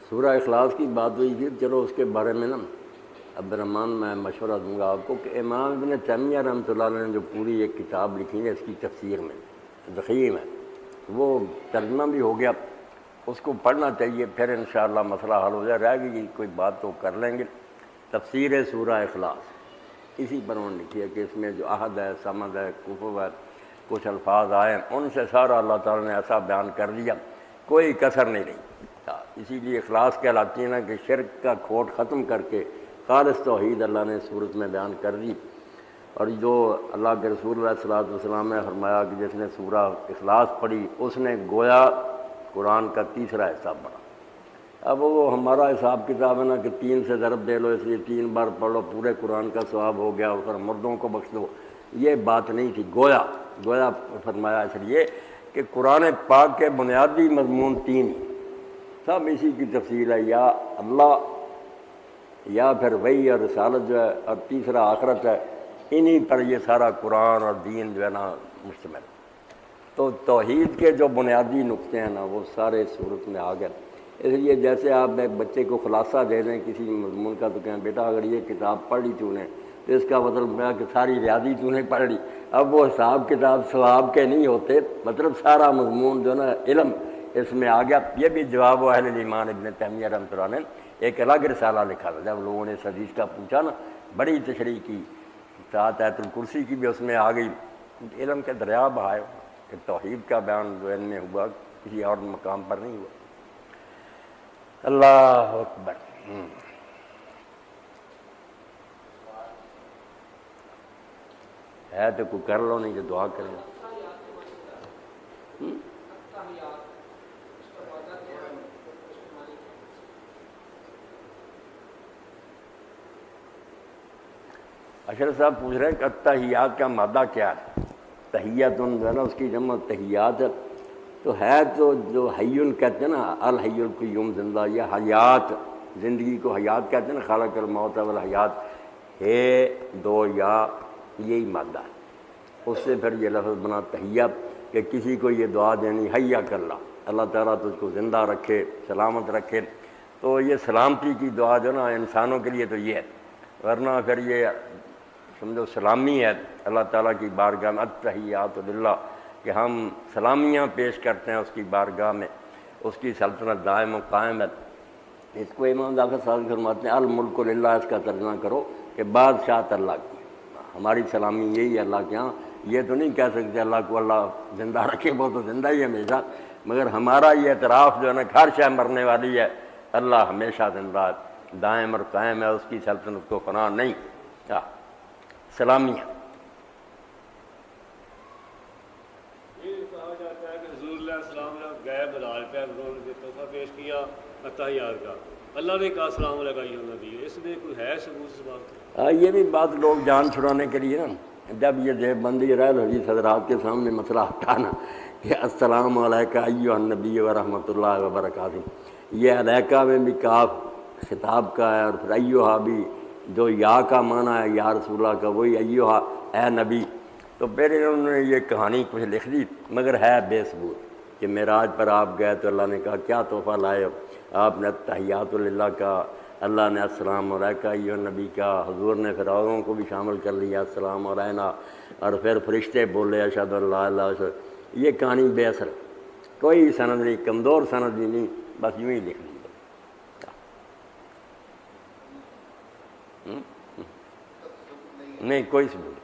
سورہ اخلاص کی بات ہوئی تھی، چلو اس کے بارے میں نا عبد الرحمن میں مشورہ دوں گا آپ کو کہ امام ابن تیمیہ رحمۃ اللہ علیہ نے جو پوری ایک کتاب لکھی ہے اس کی تفسیر میں ضخیم ہے، وہ ترجمہ بھی ہو گیا، اس کو پڑھنا چاہیے، پھر انشاءاللہ مسئلہ حل ہو جائے، رہ گئی کوئی بات تو کر لیں گے۔ تفسیر سورہ اخلاص اسی پر انہوں نے لکھی ہے کہ اس میں جو احد ہے، صمد ہے، کفو ہے، کچھ الفاظ آئے ہیں ان سے سارا اللہ تعالیٰ نے ایسا بیان کر دیا، کوئی کسر نہیں رہی۔ اسی لیے اخلاص کہلاتی ہے نا کہ شرک کا کھوٹ ختم کر کے خالص توحید اللہ نے صورت میں بیان کر دی۔ اور جو اللہ کے رسول علیہ الصلوۃ والسلام نے فرمایا کہ جس نے سورہ اخلاص پڑھی اس نے گویا قرآن کا تیسرا حصہ پڑھا۔ اب وہ ہمارا حساب کتاب ہے نا کہ 3 سے ضرب دے لو، اس لیے 3 بار پڑھ لو، پورے قرآن کا ثواب ہو گیا، اور مردوں کو بخش دو، یہ بات نہیں تھی۔ گویا فرمایا اس لیے کہ قرآن پاک کے بنیادی مضمون 3 ہی، سب اسی کی تفصیل ہے، یا اللہ، یا پھر وحی اور رسالت جو ہے، اور تیسرا آخرت ہے، انہی پر یہ سارا قرآن اور دین جو ہے نا مشتمل۔ تو توحید کے جو بنیادی نقطے ہیں نا وہ سارے صورت میں آ گئے۔ اس لیے جیسے آپ ایک بچے کو خلاصہ دے دیں کسی مضمون کا تو کہیں بیٹا اگر یہ کتاب پڑھ لی تو نے تو اس کا مطلب ہے کہ ساری ریاضی تو نے پڑھ لی۔ اب وہ حساب کتاب ثواب کے نہیں ہوتے، مطلب سارا مضمون جو نا علم اس میں آ گیا۔ یہ بھی جواب اہل الایمان ابن تیمیہ رحمۃ اللہ نے ایک الگ رسالہ لکھا تھا، جب لوگوں نے اس حدیث کا پوچھا نا بڑی تشریح کی، ساتھ آیت الکرسی کی بھی اس میں آ گئی، علم کے دریا بہائے کہ توحید کا بیان جو ان میں ہوا کسی اور مقام پر نہیں ہوا۔ اللہ اکبر۔ ہے تو کوئی کر لو، نہیں تو دعا کر لو۔ اشرف صاحب پوچھ رہے ہیں کہ التحیات کا مادہ کیا ہے؟ تحیت جو ہے نا اس کی جمع تحیات، تو ہے تو جو حی کہتے ہیں نا، الحی القیوم زندہ، یہ حیات، زندگی کو حیات کہتے ہیں نا، خالق الموت والحیات، ہے 2 یا یہی مادہ ہے، اس سے پھر یہ لفظ بنا تحیت کہ کسی کو یہ دعا دینی، حیا کر اللہ تعالیٰ تجھ کو زندہ رکھے، سلامت رکھے۔ تو یہ سلامتی کی دعا جو نا انسانوں کے لیے تو یہ ہے، ورنہ پھر یہ سمجھو سلامی ہے اللہ تعالیٰ کی بارگاہ میں، التحیات للہ، کہ ہم سلامیاں پیش کرتے ہیں اس کی بارگاہ میں، اس کی سلطنت دائم و قائم ہے۔ اس کو امام ظفر صاحب فرماتے ہیں الملک للہ، اس کا ترجمہ کرو کہ بادشاہت اللہ کی، ہماری سلامی یہی ہے اللہ کے ہاں۔ یہ تو نہیں کہہ سکتے اللہ کو اللہ زندہ رکھے، وہ تو زندہ ہی ہمیشہ، مگر ہمارا یہ اعتراف جو ہے نا ہر شے مرنے والی ہے، اللہ ہمیشہ زندہ ہے، دائم اور قائم ہے، اس کی سلطنت کو فنا نہیں۔ سلامیاں یہ کہا جاتا ہے کہ حضور علیہ السلام نے غیب بلال پہ انہوں نے تحفہ پیش کیا التحیات کا، اللہ نے کہا السلام علیکم ایھا نبی، اس میں کوئی ہے ثبوت اس بات کا؟ یہ بھی بات لوگ جان چھڑانے کے لیے نا، جب یہ دیوبندی رحل حدیث حضرات کے سامنے مسئلہ آتا نا کہ السلام علیکہ ایھا النبی ورحمۃ اللہ وبرکاتہ، یہ علیکہ میں بھی کاف خطاب کا ہے، اور پھر ایھا بھی جو یا کا معنی ہے یا رسول اللہ کا، وہی ایھا اے نبی۔ تو پھر انہوں نے یہ کہانی کچھ لکھ دی، مگر ہے بے ثبوت کہ معراج پر آپ گئے تو اللہ نے کہا کیا تحفہ لائے ہو، آپ نے تحیات للہ کا، اللہ نے السلام علیکہ ایھا النبی کا، حضور نے پھر اوروں کو بھی شامل کر لیا السلام علینا، اور پھر فرشتے بولے اشہد ان لا الہ الا اللہ۔ یہ کہانی بے اثر، کوئی سند نہیں، کمزور سند بھی نہیں، بس یوں ہی لکھ دی۔ نہیں کوئی ثبوت۔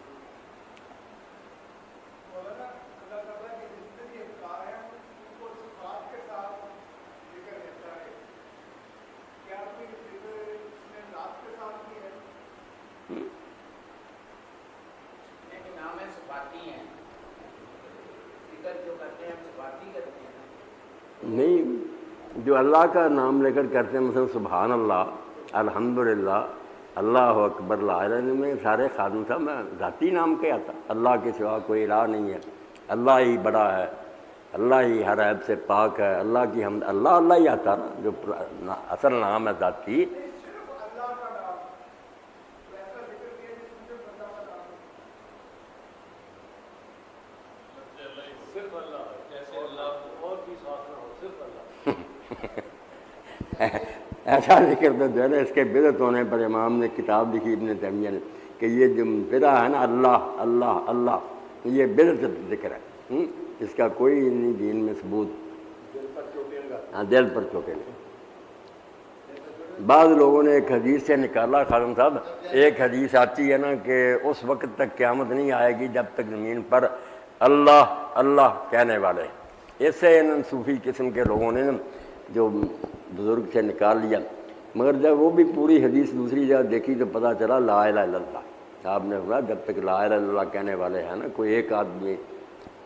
نہیں، جو اللہ کا نام لے کر کرتے ہیں، مثلا سبحان اللہ، الحمدللہ، اللہ اکبر، لا الہ الا اللہ، میں سارے خادم صاحب میں ذاتی نام کے آتا، اللہ کے سوا کوئی الہ نہیں ہے، اللہ ہی بڑا ہے، اللہ ہی ہر عیب سے پاک ہے، اللہ کی حمد، اللہ اللہ ہی آتا نا، جو اصل نام ہے ذاتی۔ ایسا ذکر تو جو ہے نا اس کے بدعت ہونے پر امام نے کتاب لکھی ابن تیمیہ نے کہ یہ جو بدعت ہے نا اللہ اللہ اللہ یہ بدعت ذکر ہے، اس کا کوئی نہیں دین میں ثبوت، ہاں دل پر چوٹے لگے۔ بعض لوگوں نے ایک حدیث سے نکالا خادم صاحب، ایک حدیث آتی ہے نا کہ اس وقت تک قیامت نہیں آئے گی جب تک زمین پر اللہ اللہ کہنے والے، اس سے ان صوفی قسم کے لوگوں نے جو بزرگ سے نکال لیا، مگر جب وہ بھی پوری حدیث دوسری جگہ دیکھی تو پتہ چلا لا الہ الا اللہ، آپ نے فرمایا جب تک لا الہ الا اللہ کہنے والے ہیں نا کوئی ایک آدمی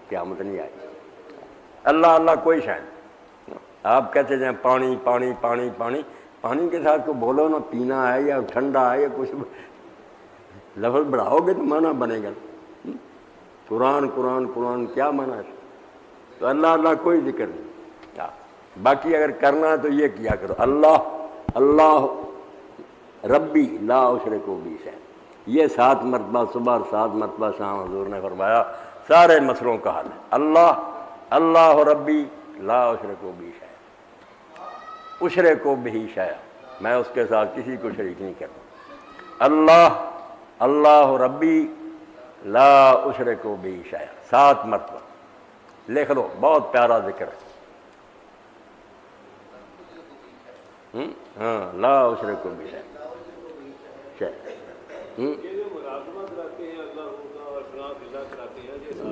قیامت نہیں آئے گی۔ اللہ اللہ کوئی شاید آپ کہتے جائیں پانی پانی پانی پانی، پانی کے ساتھ کو بولو نا پینا ہے یا ٹھنڈا ہے یا کچھ، لفظ بڑھاؤ گے تو معنی بنے گا۔ قرآن قرآن قرآن کیا معنی ہے؟ تو اللہ اللہ کوئی ذکر نہیں۔ باقی اگر کرنا ہے تو یہ کیا کرو اللہ اللہ ربی لا اشرک بہ شیئا، یہ 7 مرتبہ صبح اور 7 مرتبہ شام حضور نے فرمایا، سارے مسئلوں کا حل ہے۔ اللہ اللہ ربی لا اشرک بہ شیئا، اشرک بہ شیئا، میں اس کے ساتھ کسی کو شریک نہیں کرتا۔ اللہ اللہ ربی لا اشرک بہ شیئا، 7 مرتبہ لکھ لو، بہت پیارا ذکر ہے۔ ہاں لا اشرک بہ شیئا،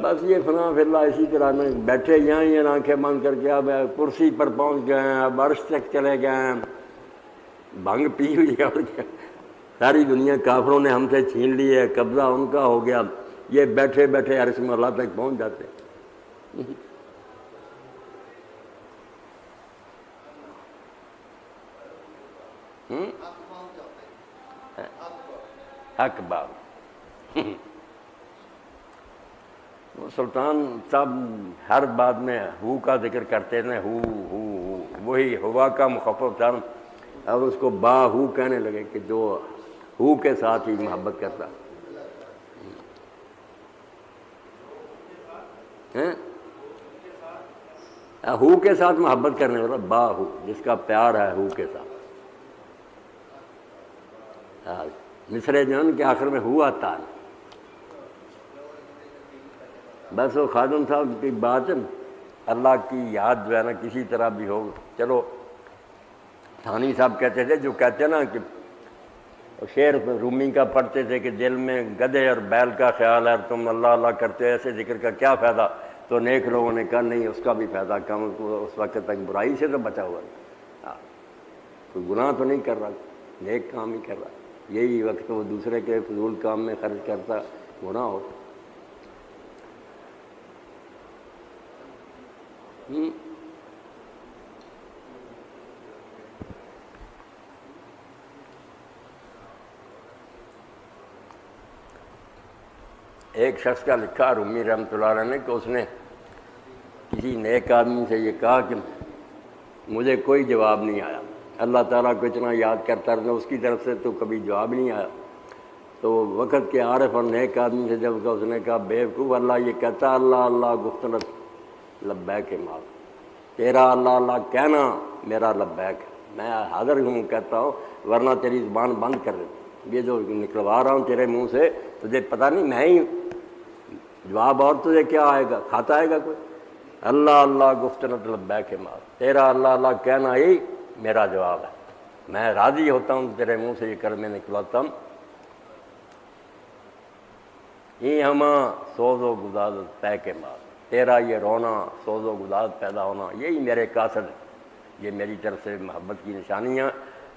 بس یہ فنا فی اللہ اسی طرح میں بیٹھے یہاں ہی آنکھیں بند کر کے اب کرسی پر پہنچ گئے ہیں، اب عرش تک چلے گئے ہیں، بھنگ پی ہوئی ہے اور کیا، ساری دنیا کافروں نے ہم سے چھین لی ہے، قبضہ ان کا ہو گیا، یہ بیٹھے بیٹھے عرش میں اللہ تک پہنچ جاتے ہیں۔ حق بات، وہ سلطان صاحب ہر بات میں ہو کا ذکر کرتے تھے، ہو وہی ہوا کا مخفف تھا، اب اس کو با ہو کہنے لگے کہ جو ہو کے ساتھ ہی محبت کرتا ہے، ہو کے ساتھ محبت کرنے والا با ہو، جس کا پیار ہے ہو کے ساتھ۔ مصرے جان کے آخر میں ہو آتا ہے، بس وہ خادم صاحب کی بات ہے، اللہ کی یاد جو ہے نا کسی طرح بھی ہو۔ چلو تھانی صاحب کہتے تھے، جو کہتے ہیں نا کہ شعر رومی کا پڑھتے تھے کہ دل میں گدھے اور بیل کا خیال ہے اور تم اللہ اللہ کرتے ہو، ایسے ذکر کا کیا فائدہ؟ تو نیک لوگوں نے کہا نہیں، اس کا بھی فائدہ، کم اس وقت تک برائی سے تو بچا ہوا ہے، کوئی گناہ تو نہیں کر رہا، نیک کام ہی کر رہا، یہی وقت وہ دوسرے کے فضول کام میں خرچ کرتا گناہ ہو۔ ایک شخص کا لکھا رومی رحمۃ اللہ علیہ نے کہ اس نے کسی نیک آدمی سے یہ کہا کہ مجھے کوئی جواب نہیں آیا، اللہ تعالیٰ کو اتنا یاد کرتا رہتا، اس کی طرف سے تو کبھی جواب نہیں آیا۔ تو وقت کے عارف اور نیک آدمی سے جب اس نے کہا بیوقوف، اللہ یہ کہتا اللہ اللہ گفتلت لبیک مال، تیرا اللہ اللہ کہنا میرا لبیک ہے، میں حاضر ہوں کہتا ہوں، ورنہ تیری زبان بند کر دیتا، یہ جو نکلوا رہا ہوں تیرے منہ سے تجھے پتہ نہیں میں ہی جواب، اور تجھے کیا آئے گا، کھاتا آئے گا کوئی؟ اللہ اللہ گفتلت لبیک مال، تیرا اللہ اللہ کہنا ہی میرا جواب ہے، میں راضی ہوتا ہوں تیرے منہ سے یہ کلمے نکلواتا ہوں۔ یہ ہما سوز و گداز طے کے بعد، تیرا یہ رونا سوز و گداز پیدا ہونا یہی میرے قاصد ہے، یہ میری طرف سے محبت کی نشانیاں،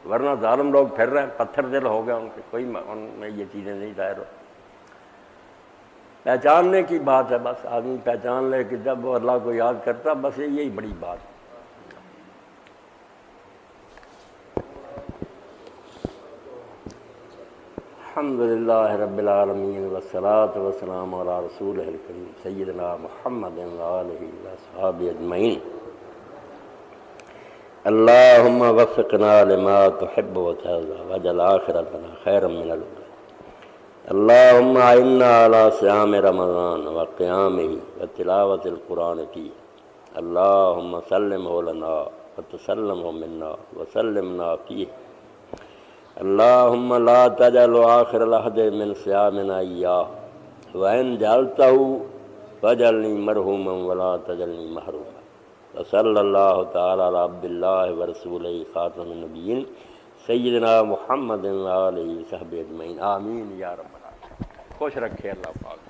ورنہ ظالم لوگ پھر رہے ہیں، پتھر دل ہو گئے ان کے، کوئی ان میں یہ چیزیں نہیں ظاہر ہو۔ پہچاننے کی بات ہے، بس آدمی پہچان لے کہ جب وہ اللہ کو یاد کرتا، بس یہی بڑی بات ہے۔ الحمدللہ رب العالمین والصلاة والسلام علی رسولہ الکریم سیدنا محمد وآلہ وصحبہ اجمعین۔ اللہم وفقنا لما تحب وترضى واجعل آخرتنا خیرا من الأولى۔ اللہم اعنا علی صیام رمضان وقیامہ وتلاوۃ القرآن فیہ۔ اللہم سلمہ لنا وتسلمه منا وسلمنا فيه اللهم لا تجعل آخر العهد من صيامنا إياه وإن جعلته فاجعلني مرحوما ولا تجعلني محروما وصلی اللہ تعالی علی عبد اللہ ورسولہ خاتم النبیین سیدنا محمد وآلہ وصحبہ اجمعین آمین یا رب العالمین. خوش رکھے اللہ پاک.